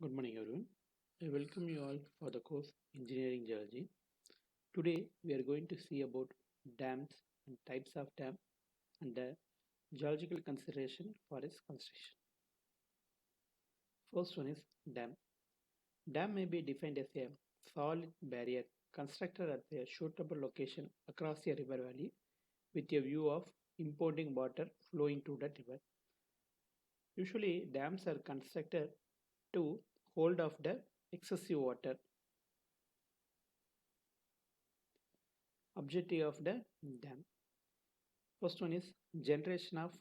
Good morning, everyone. I welcome you all for the course Engineering Geology. Today, we are going to see about dams and types of dam and the geological consideration for its construction. First one is dam. Dam may be defined as a solid barrier constructed at a suitable location across a river valley with a view of impounding water flowing to that river. Usually, dams are constructed to hold off the excessive water. Objective of the dam. First one is generation of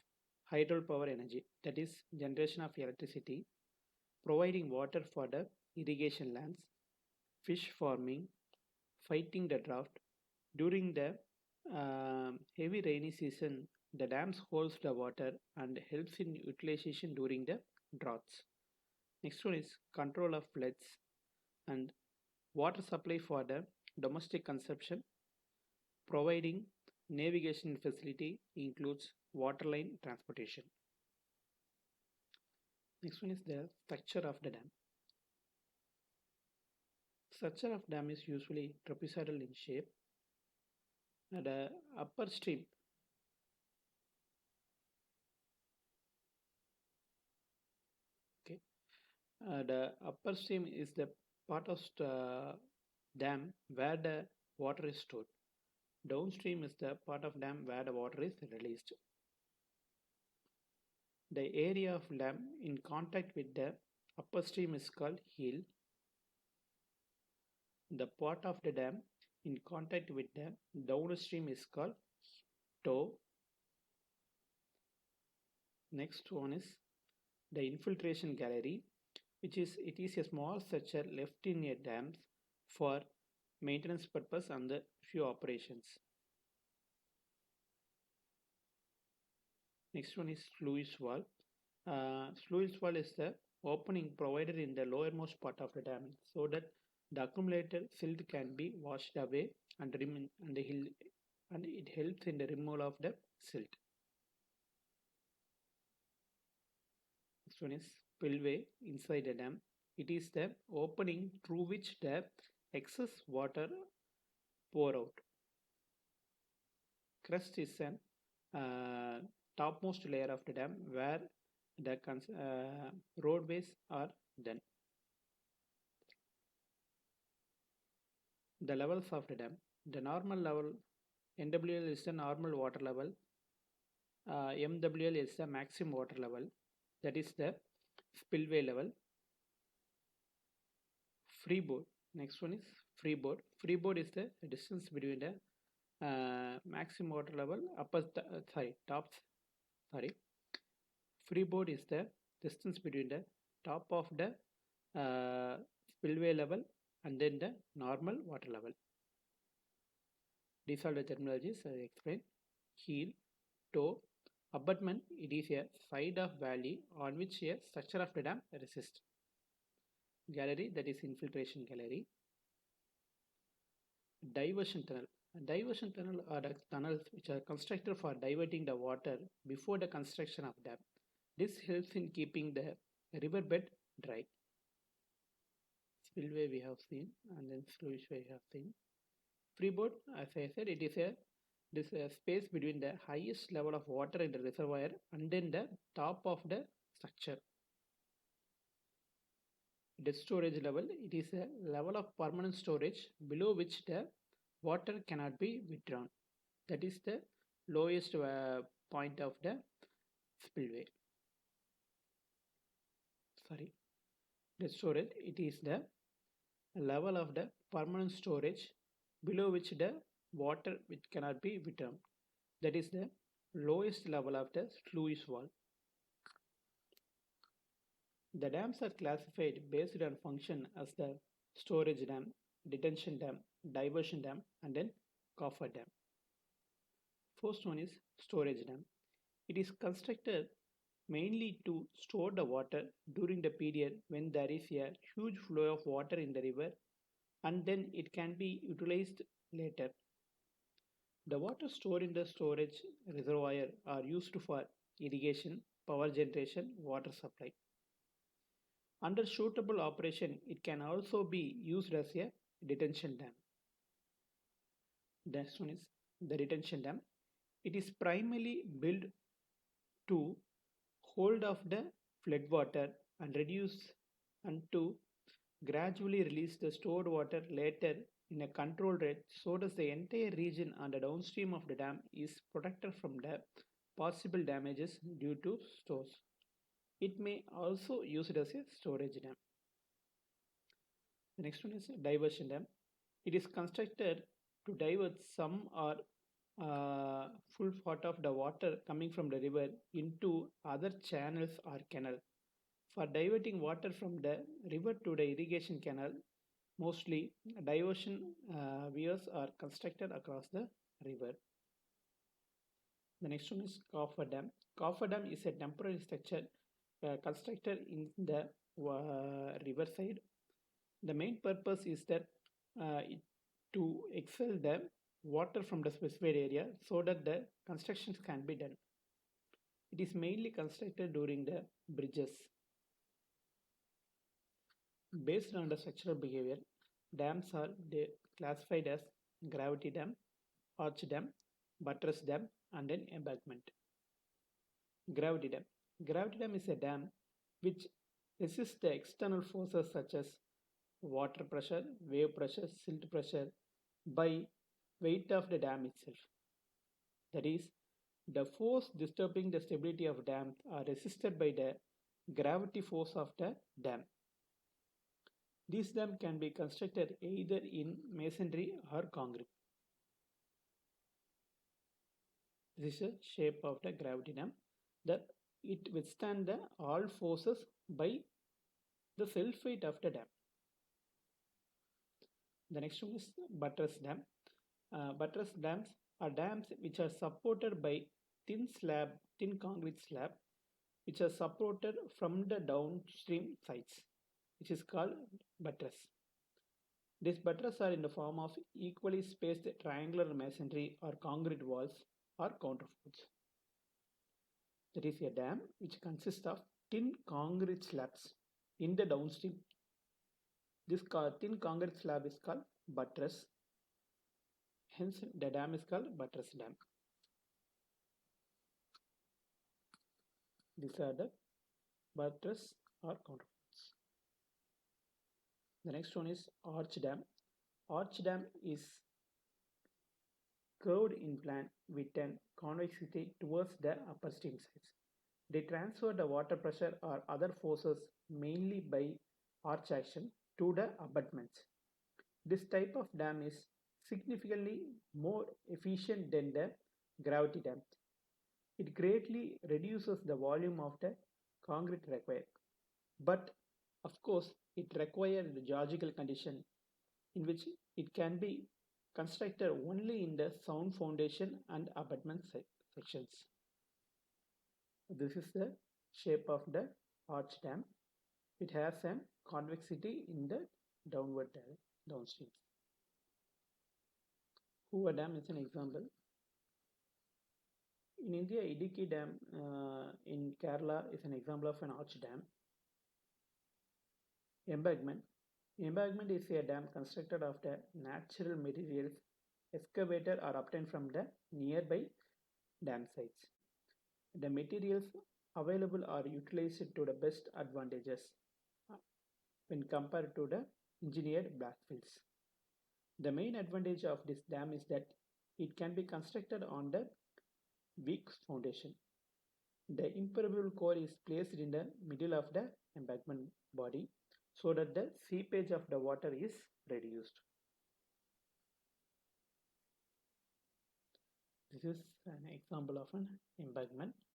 hydropower energy, that is generation of electricity, providing water for the irrigation lands, fish farming, fighting the drought. During the heavy rainy season, the dams holds the water and helps in utilization during the droughts. Next one is control of floods and water supply for the domestic consumption, providing navigation facility includes waterline transportation. Next one is the structure of the dam. Structure of dam is usually trapezoidal in shape. The upper stream, okay, the upper stream is the part of the dam where the water is stored. Downstream is the part of dam where the water is released. The area of dam in contact with the upper stream is called heel. The part of the dam in contact with the downstream is called toe. Next one is the infiltration gallery, which is it is a small structure left in a dam for maintenance purpose and the few operations. Next one is sluice wall. Sluice wall is the opening provided in the lowermost part of the dam so that the accumulated silt can be washed away and and it helps in the removal of the silt. Next one is spillway inside the dam. It is the opening through which the excess water pour out. Crust is an topmost layer of the dam where the roadways are done. The levels of the dam. The normal level, NWL is the normal water level. MWL is the maximum water level. That is the spillway level. Freeboard. Next one is freeboard. Freeboard is the distance between the maximum water level tops. Sorry, freeboard is the distance between the top of the spillway level and then the normal water level. These are the terminologies I explained. Heel, toe, abutment. It is a side of valley on which a structure of the dam resists. Gallery, that is infiltration gallery. Diversion tunnel. Diversion tunnel are the tunnels which are constructed for diverting the water before the construction of dam. This helps in keeping the riverbed dry. Spillway we have seen, and then sluice we have seen. Freeboard, as I said, it is a space between the highest level of water in the reservoir and then the top of the structure. The storage level, it is a level of permanent storage below which the water cannot be withdrawn. That is the lowest point of the spillway. Sorry, the storage, it is the level of the permanent storage below which the water which cannot be withdrawn. That is the lowest level of the sluice wall. The dams are classified based on function as the storage dam, detention dam, diversion dam, and then coffer dam. First one is storage dam. It is constructed mainly to store the water during the period when there is a huge flow of water in the river and then it can be utilized later. The water stored in the storage reservoir are used for irrigation, power generation, water supply. Under suitable operation, it can also be used as a detention dam. Next one is the retention dam. It is primarily built to hold of the floodwater and reduce and to gradually release the stored water later in a controlled rate so that the entire region and the downstream of the dam is protected from the possible damages due to stores. It may also use it as a storage dam. The next one is diversion dam. It is constructed to divert some or full part of the water coming from the river into other channels or canal. For diverting water from the river to the irrigation canal, mostly diversion weirs are constructed across the river. The next one is coffer dam. Coffer dam is a temporary structure constructed in the riverside. The main purpose is that to expel the water from the specified area so that the constructions can be done. It is mainly constructed during the bridges. Based on the structural behavior, dams are classified as gravity dam, arch dam, buttress dam, and an embankment. Gravity dam. Gravity dam is a dam which resists the external forces such as water pressure, wave pressure, silt pressure by weight of the dam itself. That is, the force disturbing the stability of dams are resisted by the gravity force of the dam. These dams can be constructed either in masonry or concrete. This is the shape of the gravity dam. That it withstands the all forces by the self weight of the dam. The next one is buttress dam. Buttress dams are dams which are supported by thin concrete slab, which are supported from the downstream sides, which is called buttress. These buttresses are in the form of equally spaced triangular masonry or concrete walls or counterforts. That is a dam which consists of thin concrete slabs in the downstream. This thin concrete slab is called buttress. Hence, the dam is called buttress dam. These are the buttress or counterforts. The next one is arch dam. Arch dam is curved in plan with an convexity towards the upper stream sides. They transfer the water pressure or other forces mainly by arch action to the abutments. This type of dam is significantly more efficient than the gravity dam. It greatly reduces the volume of the concrete required. But of course, it requires the geological condition in which it can be constructed only in the sound foundation and abutment sections. This is the shape of the arch dam. It has a convexity in the downstream. Hoover Dam is an example. In India, Idiki Dam in Kerala is an example of an arch dam. Embankment. Embankment is a dam constructed of the natural materials excavated or obtained from the nearby dam sites. The materials available are utilized to the best advantages when compared to the engineered backfills. The main advantage of this dam is that it can be constructed on the weak foundation. The impermeable core is placed in the middle of the embankment body so that the seepage of the water is reduced. This is an example of an embankment.